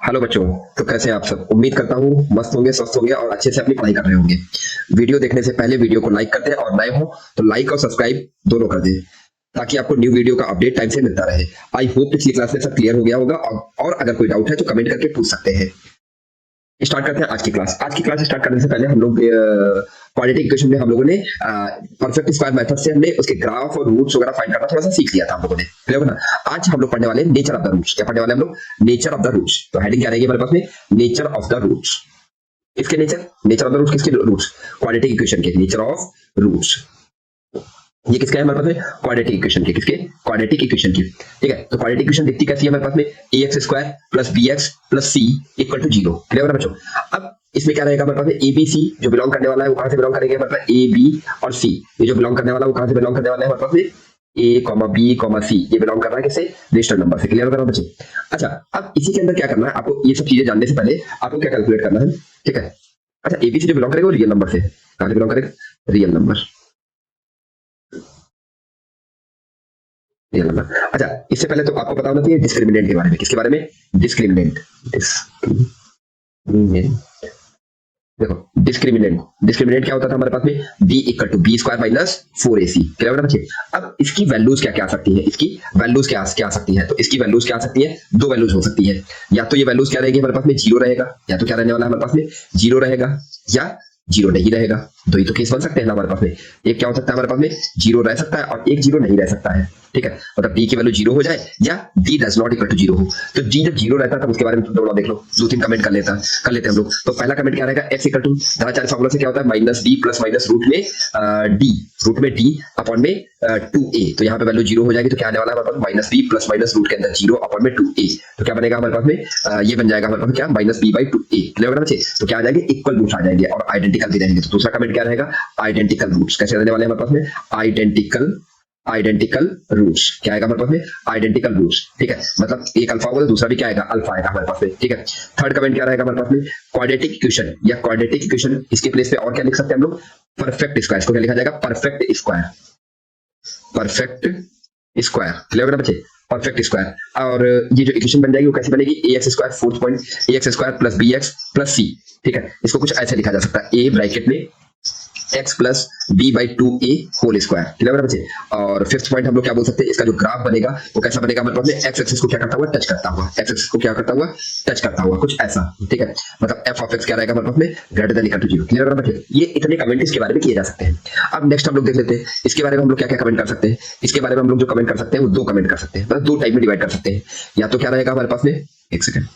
Hello बच्चों। तो कैसे हैं आप सब? उम्मीद करता हूँ मस्त होंगे, स्वस्थ होंगे और अच्छे से अपनी पढ़ाई कर रहे होंगे। वीडियो देखने से पहले वीडियो को लाइक कर दें और नए हो तो लाइक और सब्सक्राइब दोनों कर दें ताकि आपको न्यू वीडियो का अपडेट टाइम से मिलता रहे। आई होप पिछली क्लास में सब क्लियर हो गया होगा और अगर कोई डाउट है तो कमेंट करके पूछ सकते हैं। स्टार्ट करते हैं आज की क्लास। आज की क्लास स्टार्ट करने से पहले हम लोग क्वाड्रेटिक इक्वेशन में हम लोगों ने परफेक्ट स्क्वायर मेथड से हमने उसके ग्राफ और रूट्स वगैरह फाइंड करना थोड़ा सा सीख लिया था हम लोगों ने, क्लियर ना। आज हम लोग पढ़ने वाले हैं नेचर ऑफ द रूट्स। क्या पढ़ने वाले हैं हम लोग? Nature of the roots. तो हेडिंग क्या रहेगी हमारे पास में? Nature of the roots. इसके नेचर ऑफ द रूट्स किसके रूट्स? क्वाड्रेटिक इक्वेशन के नेचर ऑफ रूट्स। ये किसका है हमारे पास में? क्वाड्रेटिक इक्वेशन के। किसके? क्वाड्रेटिक इक्वेशन की। ठीक है, तो क्वाड्रेटिक इक्वेशन दिखती कैसी है हमारे पास में? ax square plus bx plus c equal to 0। Clear है बच्चों? अब इसमें क्या रहेगा हमारे पास में? a b c जो बिलोंग करने वाला है वो कहां से बिलोंग करेंगे हमारे पास? a b और c ये जो बिलोंग करने वाला है वो कहां से बिलोंग करने वाला है हमारे पास में? a, b, c ये बिलोंग कर रहा है किससे? रेशनल नंबर से। क्लियर हो रहा है बच्चे? अच्छा, अब इसी के अंदर क्या करना है आपको? ये सब चीजें जानने से पहले आपको क्या कैलकुलेट करना है? ठीक है, अच्छा a b c जो बिलोंग करेगा वो रियल नंबर से। कहां से बिलोंग करेगा? Real number. अच्छा, इससे पहले तो आपको पता होना चाहिए डिस्क्रिमिनेंट के बारे में। किसके बारे में? डिस्क्रिमिनेंट। देखो डिस्क्रिमिनेंट क्या होता था हमारे पास में? d equal to B square minus 4ac। Clear है बच्चे? अब इसकी वैल्यूज क्या क्या आ सकती है? इसकी वैल्यूज क्या आ सकती है? तो इसकी वैल्यूज क्या आ सकती है? दो वैल्यूज हो सकती है। या तो ये वैल्यूज क्या रहेगी हमारे पास में? 0 रहेगा, या तो क्या रहने वाला है हमारे पास में? 0 रहेगा या 0 नहीं रहेगा। दो ही तो केस बन सकते हैं ना हमारे पास में। एक क्या हो सकता है हमारे पास में? 0 रह सकता है और एक 0 नहीं रह सकता है। ठीक है, मतलब d की वैल्यू 0 हो जाए या d does not equal to 0 हो। तो d जब 0 रहता है तब उसके बारे में थोड़ा देख लो, 2-3 कमेंट कर लेते हैं हम लोग। तो पहला कमेंट क्या रहेगा? x इक्वल टू धनाचार्य फार्मूला से क्या होता है? Minus b plus minus root में d अपॉन में 2a। तो यहाँ पे वैल्यू 0 हो जाएगी तो क्या आने वाला है हमारे पास? Minus b plus minus root के अंदर 0 अपॉन में 2a। तो क्या बनेगा हमारे पास में? ये बन जाएगा हमारे पास क्या? Minus b by 2a। Clear होगा बच्चे? तो क्या आ जाएंगे? इक्वल रूट्स आ जाएंगे और आइडेंटिकल भी रहेंगे। तो दूसरा कमेंट क्या रहेगा? Identical roots. कैसे रहने वाले हैं हमारे पास में? Identical roots. क्या आएगा हमारे पास में? Identical roots. ठीक है, मतलब एक अल्फा होगा तो दूसरा भी क्या आएगा? अल्फा आएगा हमारे पास में। ठीक है, थर्ड कमेंट क्या रहेगा हमारे पास में? क्वाड्रेटिक इक्वेशन या क्वाड्रेटिक इक्वेशन। इसके प्लेस पे और क्या लिख सकते हैं हम लोग? Perfect square. इसको क्या लिखा जाएगा? Perfect square. Perfect square. Clear है बच्चे? Perfect square. और ये जो इक्वेशन बन जाएगी वो कैसे बनेगी? ax square fourth point ax square plus bx plus c। ठीक है, इसको कुछ ऐसे लिखा जा सकता है, a ब्रैकेट में x plus B by 2a whole square. Clear है बच्चे? और फिफ्थ पॉइंट हम लोग क्या बोल सकते हैं? इसका जो ग्राफ बनेगा वो कैसा बनेगा हमारे पास में? x एक्सिस को क्या करता हुआ? टच करता हुआ। x एक्सिस को क्या करता हुआ? टच करता हुआ, कुछ ऐसा। ठीक है, मतलब f ऑफ x क्या रहेगा हमारे पास में? Greater than equal to 0। Clear है बच्चे? ये इतने कमेंट इसके बारे में किए जा सकते हैं। अब नेक्स्ट हम लोग देख लेते हैं इसके बारे में हम लोग क्या क्या कमेंट कर सकते हैं। इसके बारे में हम लोग जो कमेंट कर सकते हैं वो दो कमेंट कर सकते हैं, मतलब दो टाइप में डिवाइड कर सकते हैं। या तो क्या रहेगा हमारे पास में? एक सेकंड,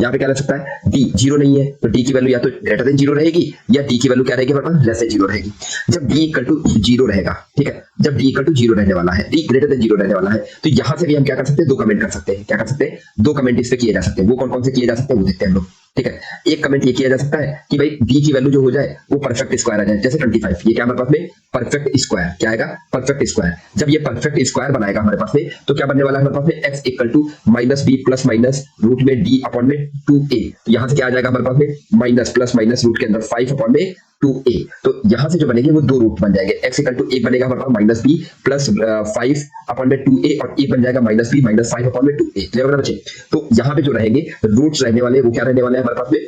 यहाँ पे क्या रह सकता है? d 0 नहीं है तो d की वैल्यू या तो ग्रेटर देन 0 रहेगी या d की वैल्यू क्या रहेगी हमारे पास? लेस देन 0 रहेगी। जब d इक्वल टू 0 रहेगा, ठीक है, जब d इक्वल टू 0 रहने वाला है, d ग्रेटर देन 0 रहने वाला है, तो यहां से भी हम क्या कर सकते हैं? दो कमेंट कर सकते हैं। क्या कर सकते हैं? दो कमेंट इस पे किए जा सकते हैं। वो कौन कौन से किए जा सकते हैं वो देखते हैं हम लोग। ठीक है, एक कमेंट ये किया जा सकता है कि भाई d की वैल्यू जो हो जाए वो परफेक्ट स्क्वायर आ जाए, जैसे 25। ये क्या हमारे पास में? Perfect square. क्या आएगा? Perfect square. जब ये परफेक्ट स्क्वायर बनाएगा हमारे पास में तो क्या बनने वाला है हमारे पास में? x equal to minus b plus minus root में d अपॉन में 2a। तो यहां से क्या आ जाएगा हमारे पास में? माइनस प्लस माइनस रूट के अंदर 5 अपॉन में 2a। तो यहां से जो बनेंगे वो दो रूट बन जाएंगे। x इक्वल टू एक बनेगा हमारे पास माइनस b प्लस 5 अपॉन में 2a और एक बन जाएगा माइनस b माइनस 5 अपॉन में 2a। क्लियर है बच्चे? तो यहां पे जो रहेंगे रूट्स रहने वाले वो क्या रहने वाले हैं हमारे पास में?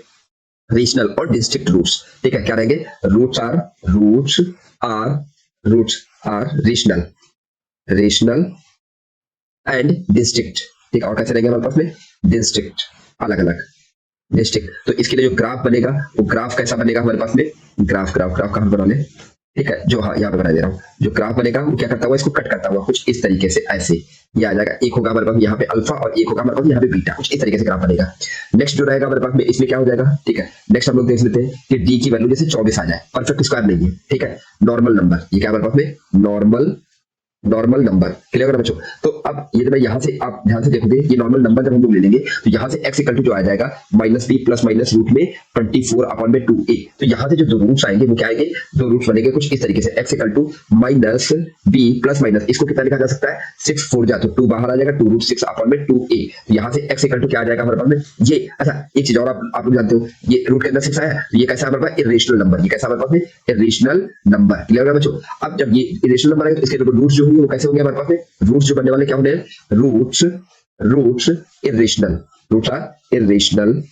रेशनल और डिस्ट्रिक्ट रूट्स। ठीक है, क्या रहेंगे? Roots are rational and distinct. ठीक है, और कैसे रहेंगे हमारे पास में? डिस्ट्रिक्ट, अलग अलग डिस्ट्रिक्ट। तो इसके लिए जो ग्राफ बनेगा वो ग्राफ कैसा बनेगा हमारे पास में? ग्राफ कहां बना ले? ठीक है, जो हाँ यहाँ पे बना दे रहा हूँ। जो ग्राफ बनेगा वो क्या करता हुआ? इसको कट करता हुआ कुछ इस तरीके से, ऐसे ये आ जाएगा। एक होगा हमारे पास यहाँ पे अल्फा और एक होगा हमारे पास यहाँ पे बीटा, कुछ इस तरीके से ग्राफ बनेगा। नेक्स्ट जो रहेगा हमारे पास में इसमें क्या हो जाएगा? ठीक है, नेक्स्ट हम लोग देख लेते हैं कि डी की वैल्यू जैसे 24 आ जाए, परफेक्ट स्क्वायर नहीं है। ठीक है, नॉर्मल नंबर। ये क्या हमारे पास में? Normal number. क्लियर है बच्चों? तो अब ये जब यहाँ से आप ध्यान से देखोगे ये नॉर्मल नंबर जब हम लोग ले लेंगे तो यहाँ से x इक्वल टू जो आ जाएगा minus b plus minus root में 24 अपॉन में 2a। तो यहाँ से जो दो रूट्स आएंगे वो क्या आएंगे? दो रूट्स बनेंगे कुछ इस तरीके से, x equal to minus b plus minus, इसको कितना लिखा जा सकता है? 6 4 जा तो 2 बाहर आ जाएगा, 2 रूट 6 अपॉन में 2a। तो यहाँ से x इक्वल टू क्या आ जाएगा हमारे पास में? ये अच्छा एक चीज और आप लोग जानते हो, ये रूट के अंदर 6 आया तो ये कैसा हमारे पास? Irrational number. ये कैसा हमारे पास में? Irrational number. क्लियर है बच्चों? अब जब ये इरेशनल नंबर आएगा तो इसके रूट्स जो होंगे वो कैसे होंगे हमारे पास में? रूट्स जो बनने वाले क्या होंगे? Roots roots irrational, roots are irrational.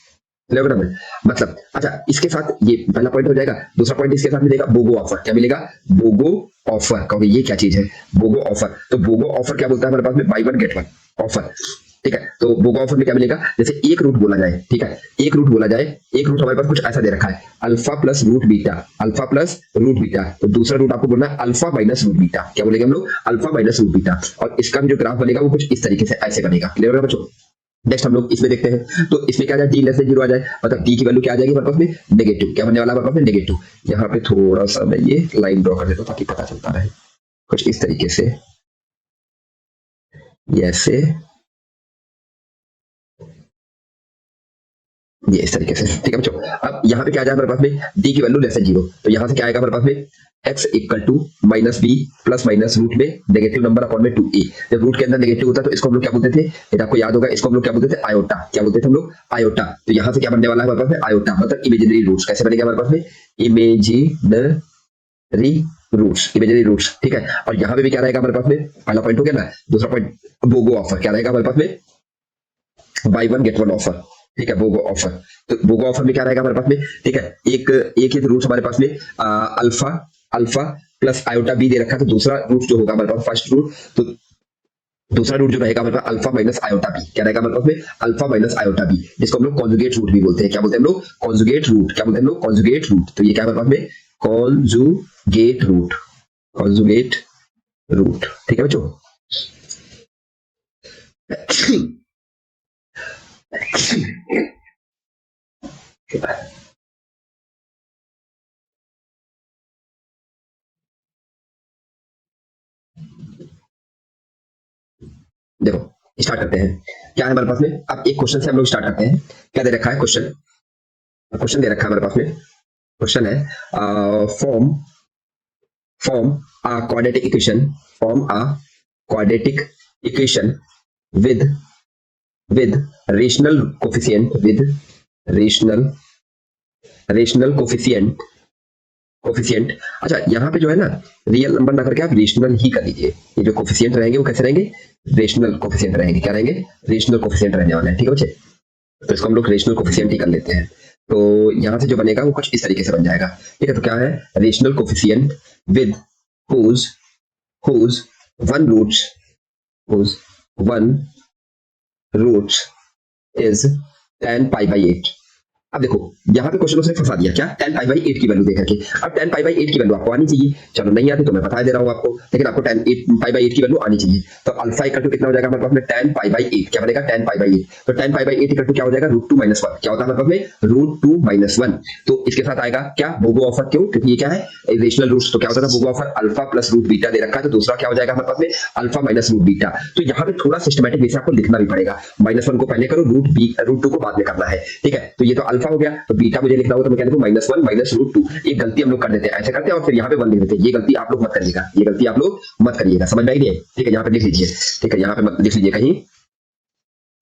मतलब अच्छा, इसके साथ ये पहला पॉइंट हो जाएगा। दूसरा पॉइंट इसके साथ मिलेगा बोगो ऑफर। क्या मिलेगा? बोगो ऑफर। कहोगे ये क्या चीज है बोगो ऑफर? तो बोगो ऑफर क्या बोलता है हमारे पास में? By one get one offer. ठीक है, तो बोगो ऑफर में क्या मिलेगा? जैसे एक रूट बोला जाए, ठीक है, एक रूट बोला जाए, एक रूट हमारे पास कुछ ऐसा दे रखा है, alpha plus root beta, alpha plus root beta. तो दूसरा रूट आपको बोलना है अल्फा माइनस रूट बीटा। क्या बोलेंगे हम लोग? Alpha minus root beta. और इसका भी जो ग्राफ बनेगा वो कुछ इस तरीके से ऐसे बनेगा। क्लियर होगा बच्चों? नेक्स्ट हम लोग इसमें देखते हैं। तो इसमें क्या आ जाए? डी लेस देन जीरो आ जाए, मतलब डी की वैल्यू क्या आ जाएगी हमारे पास में? नेगेटिव। क्या बनने वाला है हमारे पास में? नेगेटिव। यहाँ पे थोड़ा सा मैं ये लाइन ड्रॉ कर देता हूँ ताकि पता चलता रहे कुछ इस तरीके से, ये ऐसे, ये इस तरीके से। ठीक है बच्चों, अब यहाँ पे क्या आ जाए हमारे पास में? डी की वैल्यू लेस देन जीरो। तो यहाँ से क्या आएगा हमारे पास में? x equal to minus B plus minus root में नेगेटिव नंबर अपॉन में 2a। जब रूट के अंदर नेगेटिव होता है तो इसको हम लोग क्या बोलते थे? ये आपको याद होगा, इसको हम लोग क्या बोलते थे? आयोटा। क्या बोलते थे हम लोग? आयोटा। तो यहाँ से क्या बनने वाला है हमारे पास में? आयोटा, मतलब इमेजिनरी रूट्स। कैसे बनेगा हमारे पास में? Imaginary roots, imaginary roots. ठीक है, और यहाँ पे भी क्या रहेगा हमारे पास में? पहला पॉइंट हो गया ना। दूसरा पॉइंट बोगो ऑफर। क्या रहेगा हमारे पास में? By one get one offer. ठीक है, बोगो ऑफर। तो बोगो ऑफर में क्या रहेगा हमारे पास में? ठीक है, एक एक ही रूट हमारे पास में alpha, alpha plus iota B दे रखा है। तो दूसरा रूट जो होगा हमारे पास, फर्स्ट रूट, तो दूसरा रूट जो रहेगा हमारे पास अल्फा माइनस आयोटा बी। क्या रहेगा हमारे पास में? अल्फा माइनस आयोटा बी, जिसको हम लोग कॉन्जुगेट रूट भी बोलते हैं। क्या बोलते हैं हम लोग? Conjugate root. क्या बोलते हैं हम लोग? Conjugate root. तो ये क्या है हमारे पास में? Conjugate root, conjugate root. ठीक है बच्चों? देखो स्टार्ट करते हैं। क्या है हमारे पास में? अब एक क्वेश्चन से हम लोग स्टार्ट करते हैं। क्या दे रखा है क्वेश्चन? क्वेश्चन दे रखा है हमारे पास में। क्वेश्चन है form form a quadratic equation, form a quadratic equation with with rational coefficient, with rational rational coefficient, coefficient. अच्छा, यहाँ पे जो है ना, रियल नंबर ना करके आप रेशनल ही कर लीजिए। ये जो कोफिशिएंट रहेंगे वो कैसे रहेंगे? रेशनल कोफिशिएंट रहेंगे। क्या रहेंगे? रेशनल कोफिशिएंट रहने वाले हैं। ठीक है बच्चे, तो इसको हम लोग रेशनल कोफिशिएंट ही कर लेते हैं। तो यहाँ से जो बनेगा वो कुछ इस तरीके से बन जाएगा। ठीक है, तो क्या है? Rational coefficient with whose whose one roots whose one roots is tan pi by 8। अब देखो यहाँ पे क्वेश्चन उसने फंसा दिया। क्या? tan pi by 8 की वैल्यू देकर के। अब tan pi by 8 की वैल्यू आपको आनी चाहिए। चलो नहीं आती तो मैं बता दे रहा हूँ आपको, लेकिन आपको tan pi by 8 की वैल्यू आनी चाहिए। तो अल्फा इक्वल टू कितना हो जाएगा हमारे पास में? tan pi by 8। क्या बनेगा? tan pi by 8। तो tan pi by 8 equal to क्या हो जाएगा? √2 - 1। क्या होता है हमारे पास में? √2 - 1। तो इसके साथ आएगा क्या? BOGO offer. क्यों? क्योंकि ये क्या है? Rational roots. तो क्या होता था BOGO offer? Alpha plus root beta दे रखा है, तो दूसरा क्या हो जाएगा हमारे पास में? Alpha minus root beta. तो यहाँ पे थोड़ा सिस्टमेटिक वे से आपको लिखना भी पड़ेगा। -1 को पहले करो, √2 को बाद में करना है। ठीक है, तो ये तो अल्फा हो गया, तो बीटा मुझे लिखना होगा तो मैं क्या लिखूं? -1 माइनस √2। एक गलती हम लोग कर देते हैं, ऐसे करते हैं और फिर यहाँ पे 1 लिख देते हैं। ये गलती आप लोग मत करिएगा, ये गलती आप लोग मत करिएगा। समझ में आई नहीं? ठीक है, यहाँ पे लिख लीजिए। ठीक है, यहाँ पे मत लिख लीजिए कहीं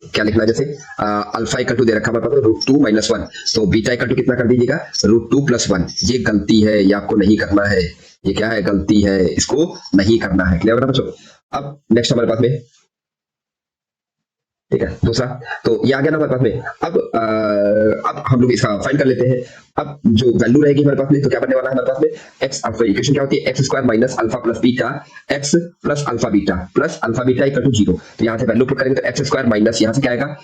क्या लिखना है। जैसे अल्फा इक्वल टू दे रखा हमारे पास √2 - 1, तो बीटा इक्वल टू कितना कर दीजिएगा? √2 + 1। ये गलती है, ये आपको नहीं करना है। ये क्या है? गलती है, इसको नहीं करना है। क्लियर है बच्चों? अब नेक्स्ट हमारे पास में, ठीक है, दूसरा, तो ये आ गया ना हमारे पास में। अब हम लोग इसका फाइंड कर लेते हैं। अब जो वैल्यू रहेगी हमारे पास में, तो क्या बनने वाला है हमारे पास में? एक्स, आपका इक्वेशन क्या होती है? x square minus alpha plus beta, x plus alpha beta equal to 0। तो यहाँ से वैल्यू पुट करेंगे तो एक्स स्क्वायर माइनस यहाँ से क्या आएगा?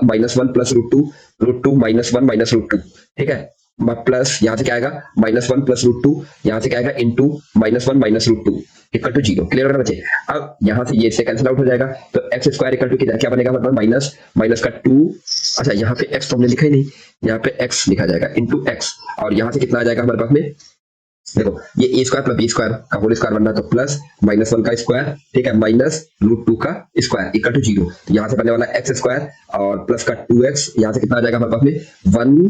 -1 प्लस √2 -1 माइनस √2। ठीक है, प्लस यहाँ से क्या आएगा? -1 प्लस √2, यहाँ से क्या आएगा? Into -1 minus √2 equal to 0। Clear होगा बच्चे? अब यहाँ से ये से कैंसिल आउट हो जाएगा, तो एक्स स्क्वायर इक्वल टू क्या बनेगा मतलब? माइनस का 2। अच्छा, यहाँ पे एक्स तो हमने लिखा ही नहीं, यहाँ पे एक्स लिखा जाएगा इंटू एक्स। और यहाँ से कितना आ जाएगा हमारे पास में? देखो, ये ए स्क्वायर प्लस बी स्क्वायर का होल स्क्वायर बनना है, तो प्लस -1 का स्क्वायर, ठीक है, माइनस √2 का स्क्वायर इक्वल टू 0। तो यहाँ से बनने वाला एक्स स्क्वायर और प्लस का 2x, यहाँ से कितना आ जाएगा हमारे पास में? 1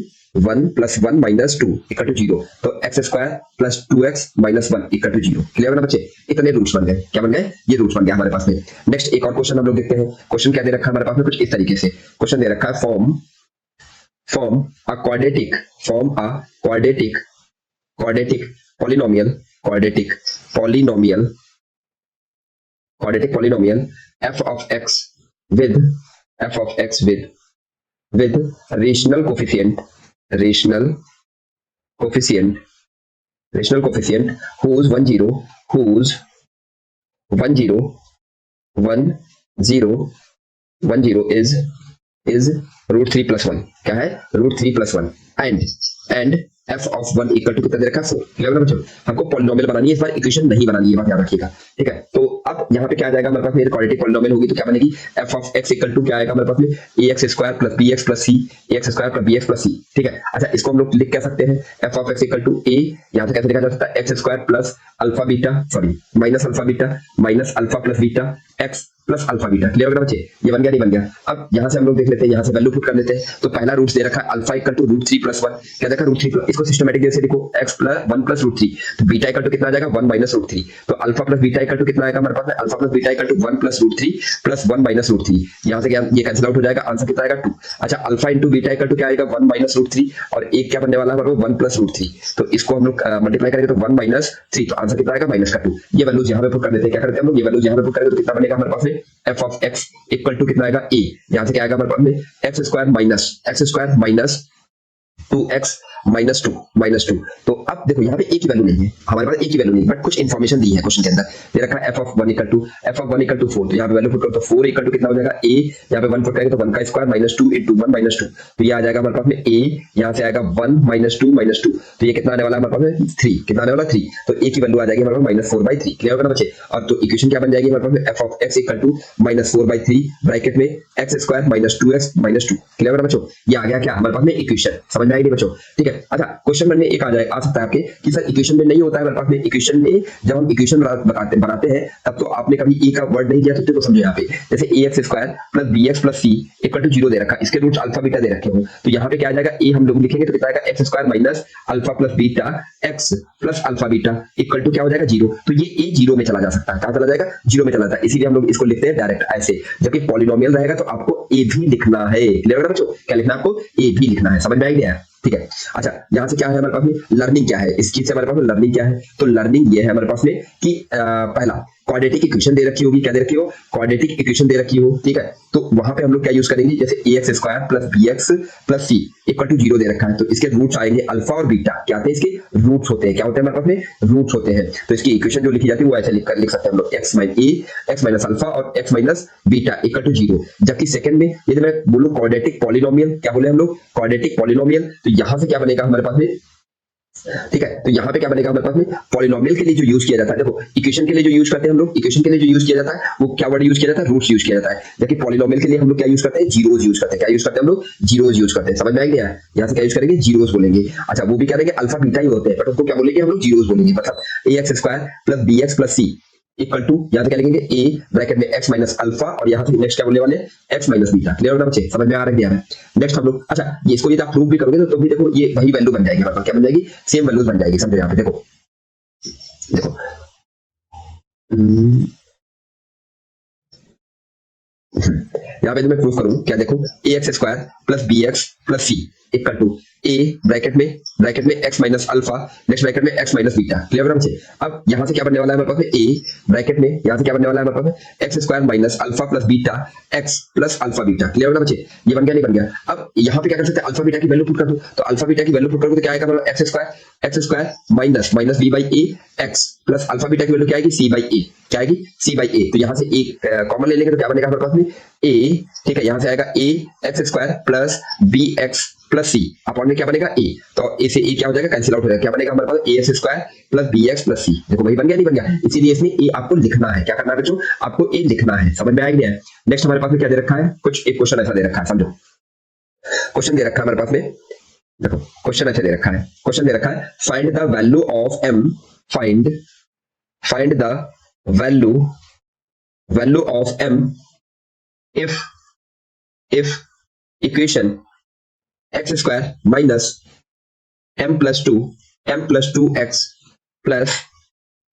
+ 1 - 2 इक्वल टू 0। तो X square plus 2x minus 1 equal to 0। Clear है ना बच्चे? इतने रूट्स बन गए। क्या बन गए? ये रूट्स बन गया हमारे पास में। नेक्स्ट एक और क्वेश्चन हम लोग देखते हैं। क्वेश्चन क्या दे रखा है हमारे पास में? कुछ इस तरीके से क्वेश्चन दे रखा है। Form a quadratic polynomial quadratic polynomial f of x with f of x with rational coefficient rational coefficient whose 10 is root three plus one क्या है root three plus one and F of one equal to कितना दे रखा है 4 clear बच्चों हमको polynomial बनानी है इस बार इक्वेशन नहीं बनानी है बात याद रखिएगा ठीक है तो अब यहाँ पे क्या आ जाएगा हमारे पास में क्वाड्रेटिक पॉलिनोमियल होगी तो क्या बनेगी F of x equal to क्या आएगा हमारे पास में ax square plus bx plus c ax square plus bx plus c ठीक है अच्छा इसको हम लोग लिख क्या सकते हैं F of x equal to a यहाँ से कैसे लिखा जा सकता है X square plus alpha beta sorry minus alpha plus beta X plus alpha beta clear होगा बच्चे ये बन गया नहीं बन गया अब यहाँ से हम लोग देख लेते हैं यहाँ से वैल्यू पुट कर लेते हैं तो पहला रूट्स दे रखा है alpha equal to root three plus one क्या देखा रूट थ्री इसको सिस्टमेटिक जैसे देखो X plus one plus root three तो बीटा इक्वल टू कितना आ जाएगा वन माइनस रूट थ्री तो alpha plus beta equal to कितना आएगा हमारे पास में alpha plus beta equal to one plus root three plus one minus root three यहाँ से क्या ये कैंसिल आउट हो जाएगा आंसर कितना आएगा 2 अच्छा alpha into beta equal to क्या आएगा वन माइनस रूट थ्री और एक क्या बनने वाला है हमारे वन प्लस रूट थ्री तो इसको हम लोग मल्टीप्लाई करेंगे तो वन माइनस थ्री तो आंसर कितना आएगा माइनस का 2 ये वैल्यूज यहाँ पे पुट कर देते हैं क्या करते हैं हम लोग ये वैल्यूज यहाँ पे पुट करेंगे तो कितना बनेगा हमारे पास में F of x equal to कितना आएगा a यहाँ से क्या आएगा हमारे पास में x square minus 2x minus two तो अब देखो यहाँ पे एक ही वैल्यू नहीं है हमारे पास एक ही वैल्यू नहीं बट कुछ इन्फॉर्मेशन दी है क्वेश्चन के अंदर दे रखा है F of one equal to 4 तो यहाँ पे वैल्यू पुट करो तो 4 इक्वल टू कितना हो जाएगा a यहाँ पे 1 पुट करेंगे तो 1 का स्क्वायर माइनस 2 इंटू 1 माइनस 2 तो ये आ जाएगा हमारे पास में a यहाँ से आएगा 1 माइनस 2 तो ये कितना आने वाला है हमारे पास में 3 कितना आने वाला 3 तो एक ही वैल्यू आ जाएगी हमारे पास माइनस 4/3 क्लियर होगा ना बच्चे और तो इक्वेशन क्या बन जाएगी हमारे पास में F of x equal to minus 4/3 bracket में x square minus 2x minus 2 clear होगा ना बच्चों ये आ गया क्या हमारे पास में इक्वेशन समझ में आएगी बच्चों ठीक है अच्छा क्वेश्चन में एक आ सकता है आपके कि सर इक्वेशन में नहीं होता है हमारे पास में इक्वेशन में जब हम इक्वेशन बनाते हैं तब तो आपने कभी ए का वर्ड नहीं दिया तो समझो यहाँ पे जैसे ax square plus bx plus c equal to 0 दे रखा इसके रूट्स अल्फा बीटा दे रखे हो तो यहाँ पे क्या आ जाएगा a हम लोग लिखेंगे तो कितना आएगा X square minus alpha plus beta X plus alpha beta equal to क्या हो जाएगा 0 तो ये a 0 में चला जा सकता है कहाँ चला जाएगा 0 में चला जाता है इसीलिए हम लोग इसको लिखते हैं डायरेक्ट ऐसे जबकि पॉलिनोमियल रहेगा तो आपको a भी लिखना है क्लियर है बच्चों क्या लिखना है आपको a भी लिखना है समझ में आ गया ठीक है अच्छा यहाँ से क्या है हमारे पास में लर्निंग क्या है इस चीज से हमारे पास में लर्निंग क्या है तो लर्निंग ये है हमारे पास में कि पहला क्वाड्रेटिक इक्वेशन दे रखी होगी क्या दे रखी हो क्वाड्रेटिक इक्वेशन दे रखी हो ठीक है तो वहां पे हम लोग क्या यूज करेंगे जैसे ax square plus bx plus c equal to 0 दे रखा है तो इसके रूट्स आएंगे अल्फा और बीटा क्या आते हैं इसके रूट्स होते हैं क्या होते हैं हमारे पास में रूट्स होते हैं तो इसकी इक्वेशन जो लिखी जाती है वो ऐसे लिख सकते हैं हम लोग x माइनस अल्फा और x minus beta equal to 0 जबकि सेकंड में यदि मैं बोलूं क्वाड्रेटिक पॉलिनोमियल क्या बोले हम लोग क्वाड्रेटिक पॉलिनोमियल तो यहां से क्या बनेगा हमारे पास में ठीक है तो यहाँ पे क्या बनेगा हमारे पास में पॉलिनोमियल के लिए जो यूज किया जाता है देखो इक्वेशन के लिए जो यूज करते हैं हम लोग इक्वेशन के लिए जो यूज किया जाता है वो क्या वर्ड यूज किया जाता है रूट्स यूज किया जाता है जबकि पॉलिनोमियल के लिए हम लोग क्या यूज करते हैं जीरोस यूज करते हैं क्या यूज करते हैं हम लोग जीरोस यूज करते हैं समझ में आ गया यहाँ से क्या यूज करेंगे जीरोस बोलेंगे अच्छा वो भी क्या करेंगे अल्फा बीटा ही होते हैं बट उसको क्या बोलेंगे हम लोग जीरोस बोलेंगे मतलब ax square plus bx plus c equal to यहाँ पे क्या लिखेंगे a ब्रैकेट में x माइनस अल्फा और यहाँ से नेक्स्ट क्या बोलने वाले x माइनस बीटा क्लियर होगा बच्चे समझ में आ रहा है नेक्स्ट हम लोग अच्छा ये इसको यदि आप प्रूव भी करोगे तो भी देखो ये वही वैल्यू बन जाएगी हमारे पास क्या बन जाएगी सेम वैल्यूज बन जाएगी समझो यहाँ पे देखो देखो यहाँ पे मैं प्रूफ करूं क्या देखो ax square plus bx plus c equal to a bracket में x minus alpha next bracket में x माइनस बीटा क्लियर है बच्चे अब यहाँ से क्या बनने वाला है हमारे पास में a ब्रैकेट में यहाँ से क्या बनने वाला है हमारे पास में x square minus alpha plus beta x plus alpha beta clear है बच्चे ये बन गया नहीं बन गया अब यहाँ पे क्या कर सकते हैं अल्फा बीटा की वैल्यू पुट कर दो तो अल्फा बीटा की वैल्यू पुट करोगे तो क्या आएगा हमारा x square minus b by a x plus alpha beta की वैल्यू क्या आएगी c बाई a क्या आएगी c बाई a तो यहाँ से एक कॉमन ले लेंगे तो क्या बनेगा हमारे पास में a ठीक है यहाँ से आएगा a x square plus bx plus c upon में क्या बनेगा a तो a से a क्या हो जाएगा कैंसिल आउट हो जाएगा क्या बनेगा हमारे पास ax square plus bx plus c देखो वही बन गया नहीं बन गया इसीलिए इसमें a आपको लिखना है क्या करना है बच्चों आपको a लिखना है समझ में आ गया नेक्स्ट हमारे पास में क्या दे रखा है कुछ एक क्वेश्चन ऐसा दे रखा है समझो क्वेश्चन दे रखा है हमारे पास में देखो क्वेश्चन ऐसे दे रखा है find the value of m find the value of m if equation x square minus m plus 2x plus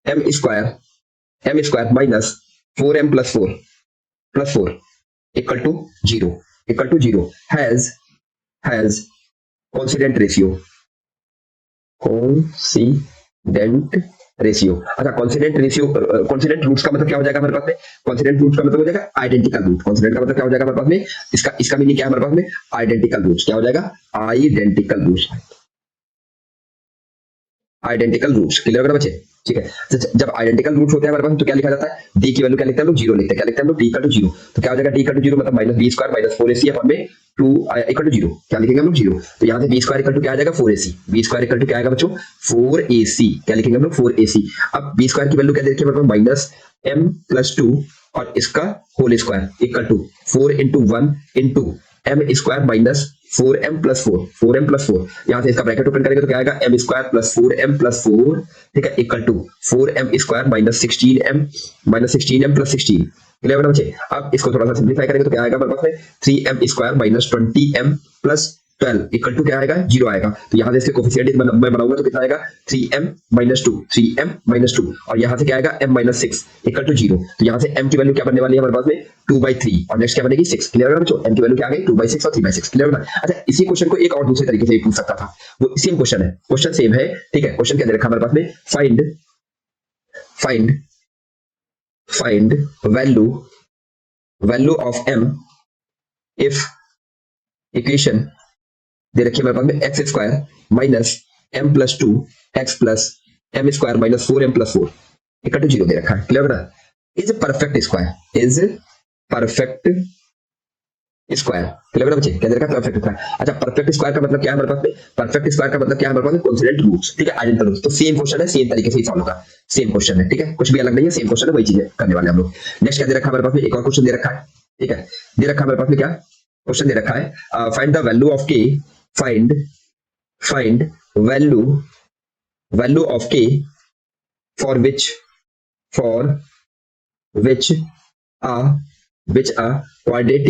m square minus 4m plus 4 equal to 0 has coincident ratio. अच्छा, कॉन्सिडेंट रेशियो, कॉन्सिडेंट रूट्स का मतलब क्या हो जाएगा हमारे पास में? Coincident roots का मतलब हो जाएगा आइडेंटिकल रूट। कॉन्सिडेंट का मतलब क्या हो जाएगा हमारे पास में? इसका मीनिंग क्या है हमारे पास में? Identical roots. क्या हो जाएगा? Identical roots. Identical roots, clear होगा बच्चे? ठीक है। तो जब आइडेंटिकल रूट्स होते हैं हमारे पास तो क्या लिखा जाता है? डी की वैल्यू क्या लिखते हैं हम लोग? जीरो लिखते हैं। क्या लिखते हैं हम लोग? D equal to zero. तो क्या हो जाएगा डी इक्वल टू जीरो? मतलब minus B square minus 4ac upon में 2 इक्वल टू जीरो। क्या लिखेंगे हम लोग? जीरो। तो यहाँ से बी स्क्वायर इक्वल टू क्या आ जाएगा? 4ac। B square equal to क्या आएगा बच्चों? 4ac। क्या लिखेंगे हम लोग? 4ac। अब बी स्क्वायर की वैल्यू क्या देखिए मतलब माइनस m प्लस 2 और इसका whole square equal to 4 into 1 into M square minus 4m plus 4, 4m plus 4। यहाँ से इसका ब्रैकेट ओपन करेंगे तो क्या आएगा? m square plus 4m plus 4, ठीक है, equal to 4m square minus 16m plus 16। Clear है बच्चे? अब इसको थोड़ा सा सिंप्लीफाई करेंगे तो क्या आएगा हमारे पास में? 3m square minus 20m plus 12 equal to क्या आएगा? जीरो आएगा। तो यहाँ से इसके कोफिशिएंट मैं बनाऊंगा तो कितना आएगा? 3m माइनस 2, 3m माइनस 2 और यहाँ से क्या आएगा? m minus 6 equal to zero. तो यहाँ से m की वैल्यू क्या बनने वाली है हमारे पास में? 2/3 और नेक्स्ट क्या बनेगी? 6। क्लियर है बच्चों? m की वैल्यू क्या आ गई? 2/6 और 3/6। क्लियर है? अच्छा, इसी क्वेश्चन को एक और दूसरे तरीके से पूछ सकता था। वो सेम क्वेश्चन है, क्वेश्चन सेम है, ठीक है। क्वेश्चन क्या दे रखा हमारे पास में? Find value of m if equation दे रखी है हमारे पास में x square minus m plus 2 x plus m square minus 4m plus 4 equal to zero दे रखा है। क्लियर है? Is perfect square, is perfect square. Clear है बच्चे? क्या दे रखा है? Perfect square. अच्छा, परफेक्ट स्क्वायर का मतलब क्या है हमारे पास में? परफेक्ट स्क्वायर का मतलब क्या है हमारे पास में? कॉन्सिडेंट रूट्स, ठीक है, आइडेंटिकल रूट्स। तो सेम क्वेश्चन है, सेम तरीके से ही सॉल्व होगा। सेम क्वेश्चन है, ठीक है, कुछ भी अलग नहीं है, सेम क्वेश्चन है, वही चीजें करने वाले हम लोग। नेक्स्ट क्या दे रखा है हमारे पास में? एक और क्वेश्चन दे रखा है, ठीक है, दे रखा है हमारे पास में क्या क्वेश्चन दे रखा है? Find the value of k, find value of k for which a quadratic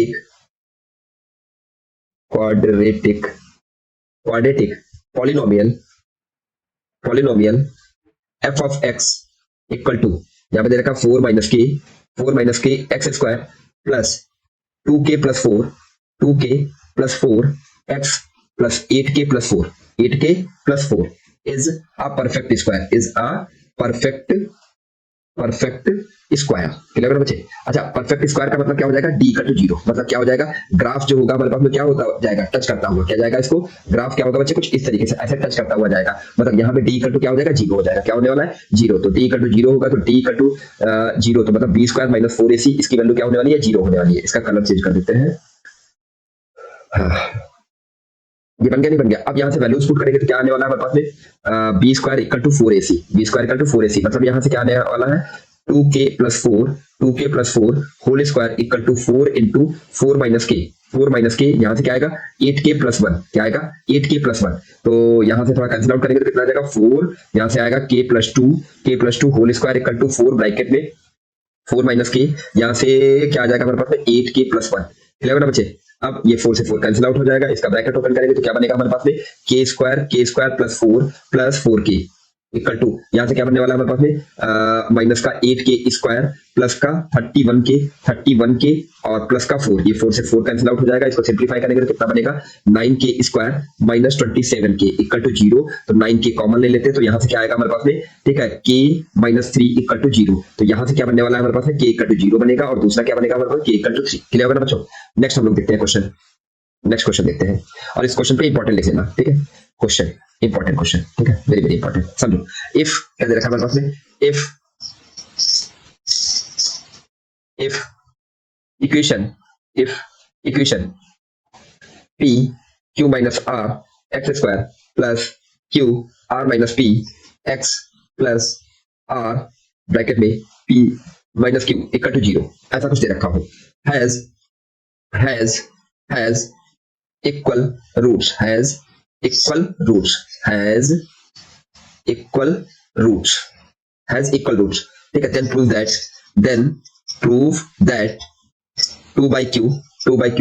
polynomial f of x equal to, यहाँ पे दे रखा 4 minus K X square plus 2k plus 4 X plus 8k plus 4 is a perfect square, perfect square. Clear है बच्चे? अच्छा, perfect square का मतलब क्या हो जाएगा? d equal to zero. मतलब क्या हो जाएगा? ग्राफ जो होगा हमारे पास में क्या होता जाएगा? टच करता हुआ। क्या जाएगा? इसको ग्राफ क्या होगा बच्चे? कुछ इस तरीके से ऐसे टच करता हुआ जाएगा। मतलब यहाँ पे d इक्वल टू क्या हो जाएगा? जीरो हो जाएगा। क्या होने वाला है? जीरो। तो d इक्वल टू जीरो होगा तो d इक्वल टू जीरो, तो मतलब बी स्क्वायर माइनस 4ac इसकी वैल्यू क्या होने वाली है? जीरो होने वाली है। इसका कलर चेंज कर देते हैं। ये बन गया? नहीं बन गया? अब यहाँ से वैल्यूज पुट करेंगे तो क्या आने वाला है हमारे पास में? B square equal to 4ac, मतलब यहाँ से क्या आने वाला है? 2k plus 4 whole square equal to 4 into 4 minus K, यहाँ से क्या आएगा? 8k plus 1। क्या आएगा? 8k plus 1। तो यहाँ से थोड़ा कैंसिल आउट करेंगे तो कितना आ जाएगा? 4, यहाँ से आएगा k plus 2 whole square equal to 4 bracket में 4 माइनस k, यहाँ से क्या आ जाएगा हमारे पास में? 8k plus 1। क्लियर है ना बच्चे? अब ये 4 से 4 कैंसिल आउट हो जाएगा। इसका ब्रैकेट ओपन करेंगे तो क्या बनेगा हमारे पास में? k square plus 4k equal to, यहाँ से क्या बनने वाला है हमारे पास में? माइनस का 8k स्क्वायर प्लस का 31k और प्लस का 4। ये 4 से 4 कैंसिल आउट हो जाएगा। इसको सिंप्लीफाई करेंगे तो कितना बनेगा? 9k square minus 27k equal to zero. तो 9k कॉमन ले लेते हैं तो यहाँ से क्या आएगा हमारे पास में? ठीक है, k minus 3 equal to zero. तो यहाँ से क्या बनने वाला है हमारे पास में? k इक्वल टू जीरो बनेगा और दूसरा क्या बनेगा हमारे पास? k equal to 3। क्लियर होगा ना बच्चों? नेक्स्ट हम लोग देखते हैं क्वेश्चन। नेक्स्ट क्वेश्चन देखते हैं और इस क्वेश्चन पे इंपॉर्टेंट लिख लेना, ठीक है? क्वेश्चन इंपॉर्टेंट क्वेश्चन, ठीक है, वेरी वेरी इंपॉर्टेंट। समझो, इफ क्या दे रखा है हमारे पास में? If equation p q minus r x square plus q r minus p x plus r bracket में p minus q equal to zero, ऐसा कुछ दे रखा हो, has equal roots, ठीक है, then prove that 2 by q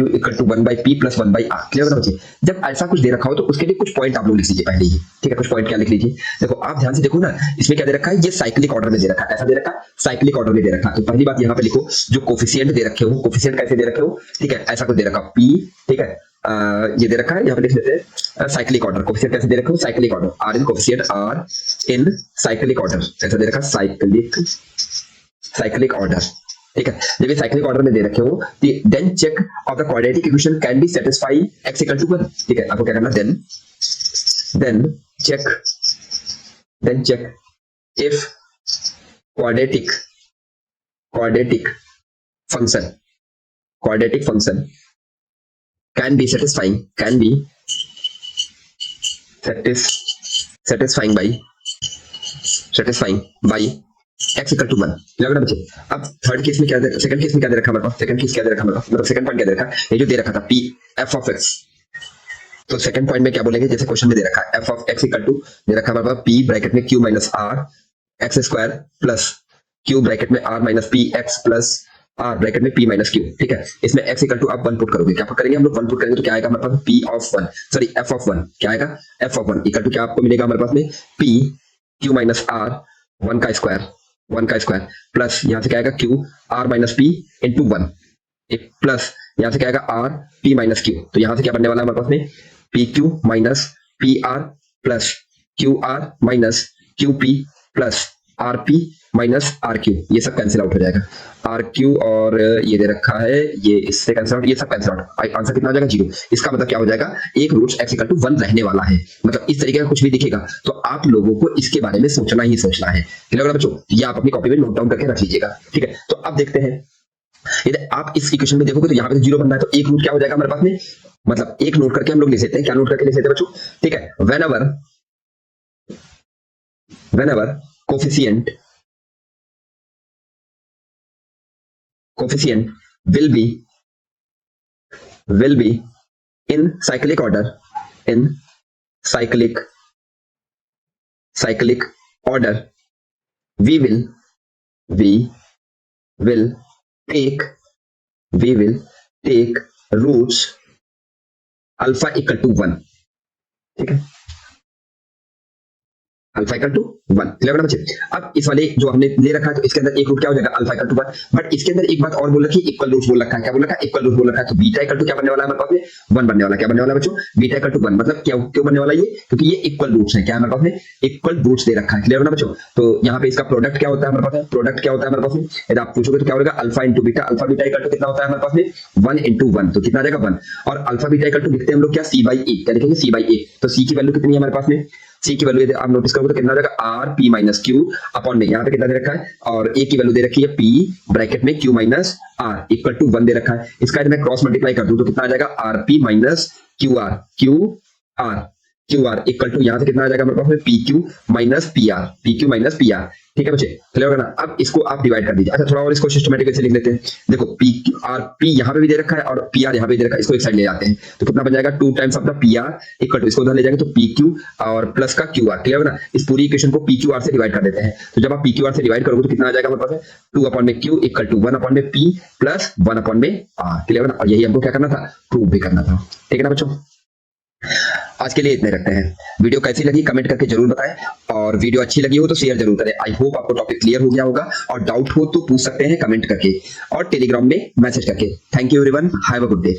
equal to 1 by p plus 1 by r। Clear है बच्चे? जब ऐसा कुछ दे रखा हो तो उसके लिए कुछ पॉइंट आप लोग लिख लीजिए पहले ही, ठीक है? कुछ पॉइंट क्या लिख लीजिए? देखो, आप ध्यान से देखो ना, इसमें क्या दे रखा है? ये साइक्लिक ऑर्डर में दे रखा है। ऐसा दे रखा है, साइक्लिक ऑर्डर में दे रखा है। तो पहली बात यहाँ पे लिखो, जो कोफिशिएंट दे रखे हो, कोफिशिएंट कैसे दे रखे हो, ठीक है, ऐसा कुछ दे रखा p, ठीक है, ये दे रखा है, यहाँ पे लिख लेते हैं साइक्लिक ऑर्डर, कोफिशिएंट कैसे दे रखे हो, cyclic order, are in coefficient are in cyclic order, ऐसा दे रखा साइक्लिक ऑर्डर, ठीक है। जब ये साइक्लिक ऑर्डर में दे रखे हो, then check of the quadratic equation can be satisfy x equal to 1, ठीक है। आपको क्या करना, then check if quadratic function can be satisfying by x equal to 1, लग रहा बच्चे। अब थर्ड केस में क्या दे, सेकंड केस में क्या दे रखा हमारे पास, सेकंड केस क्या दे रखा हमारे पास, मतलब सेकंड पॉइंट क्या दे रखा, ये जो दे रखा था p f ऑफ x, तो सेकंड पॉइंट में क्या बोलेंगे, जैसे क्वेश्चन में दे रखा है f of x equal to दे रखा हमारे पास p ब्रैकेट में q minus r x square plus q bracket में r minus p x plus r bracket में p माइनस q, ठीक है। इसमें x इक्वल टू आप 1 पुट करोगे, क्या पुट करेंगे हम लोग, 1 पुट करेंगे तो क्या आएगा हमारे पास p of 1, sorry f of 1, क्या आएगा f ऑफ 1 इक्वल टू क्या आपको मिलेगा हमारे पास में p q माइनस r 1 का स्क्वायर प्लस यहाँ से क्या आएगा q r minus p into 1 plus यहाँ से क्या आएगा r p माइनस q, तो यहाँ से क्या बनने वाला है हमारे पास में p q minus p r plus q r minus q p plus r p minus r q, ये सब कैंसिल आउट हो जाएगा, आर क्यू और ये दे रखा है ये इससे कैंसिल आउट, ये सब कैंसिल आउट, आंसर कितना हो जाएगा 0। इसका मतलब क्या हो जाएगा, एक रूट x इक्वल टू 1 रहने वाला है, मतलब इस तरीके का कुछ भी दिखेगा तो आप लोगों को इसके बारे में सोचना ही सोचना है, ठीक है बच्चों। ये आप अपनी कॉपी में नोट डाउन करके रख लीजिएगा, ठीक है। तो अब देखते हैं, यदि आप इस इक्वेशन में देखोगे तो यहाँ पे 0 बन रहा है, तो एक रूट क्या हो जाएगा हमारे पास में, मतलब एक नोट करके हम लोग ले सकते हैं, क्या नोट करके ले सकते हैं बच्चों, ठीक है। whenever coefficient will be in cyclic order, we will take roots alpha equal to 1, ठीक है, अल्फा इक्वल टू 1, क्लियर है बच्चे। अब इस वाले जो हमने ले रखा है तो इसके अंदर एक रूट क्या हो जाएगा अल्फा इक्वल टू 1, बट इसके अंदर एक बात और बोल रखी है, इक्वल रूट्स बोल रखा है, क्या बोल रखा है, इक्वल रूट बोल रखा है, तो बीटा इक्वल टू क्या बनने वाला है हमारे पास में 1 बनने वाला है, क्या बनने वाला है बच्चों, बीटा इक्वल टू 1, मतलब क्यों बनने वाला है ये, क्योंकि ये इक्वल रूट्स है, क्या हमारे पास में इक्वल रूट्स दे रखा है, क्लियर है ना बच्चों। तो यहाँ पे इसका प्रोडक्ट क्या होता है हमारे पास में, प्रोडक्ट क्या होता है हमारे पास में, यदि आप पूछोगे तो क्या होगा alpha into beta, alpha beta equal to कितना होता है हमारे पास में 1 इंटू 1, तो कितना आ जाएगा 1, और अल्फा बीटा इक्वल टू लिखते हैं हम लोग क्या c/a, क्या लिखेंगे c/a, तो c की वैल्यू कितनी है हमारे पास में, c की वैल्यू आप नोटिस करोगे तो कितना आ जाएगा r p minus q upon में यहाँ पे कितना दे रखा है, और a की वैल्यू दे रखी है p ब्रैकेट में q minus r equal to 1 दे रखा है। इसका यदि मैं क्रॉस मल्टीप्लाई कर दूं तो कितना आ जाएगा r p minus q r equal to यहाँ से कितना आ जाएगा हमारे पास में p q minus p r, ठीक है बच्चे, क्लियर होगा ना। अब इसको आप डिवाइड कर दीजिए, अच्छा थोड़ा और इसको सिस्टमैटिक से लिख लेते हैं, देखो पी आर पी यहाँ पे भी दे रखा है और पी आर यहाँ पे दे रखा है, इसको एक साइड ले जाते हैं तो कितना बन जाएगा 2 times of the p r equal to, इसको उधर ले जाएंगे तो पी क्यू और प्लस का क्यू आर, क्लियर होगा ना। इस पूरी इक्वेशन को पी क्यू आर से डिवाइड कर देते हैं, तो जब आप पी क्यू आर से डिवाइड करोगे तो कितना आ जाएगा हमारे पास 2 अपॉन में क्यू इक्वल टू 1 अपॉन में पी प्लस 1 अपॉन में आर, क्लियर होगा ना। और यही हमको क्या करना था, प्रूव भी करना था, ठीक है ना बच्चों। आज के लिए इतने रखते हैं, वीडियो कैसी लगी कमेंट करके जरूर बताएं, और वीडियो अच्छी लगी हो तो शेयर जरूर करें। आई होप आपको टॉपिक क्लियर हो गया होगा, और डाउट हो तो पूछ सकते हैं कमेंट करके और टेलीग्राम में मैसेज करके। Thank you everyone, have a good day.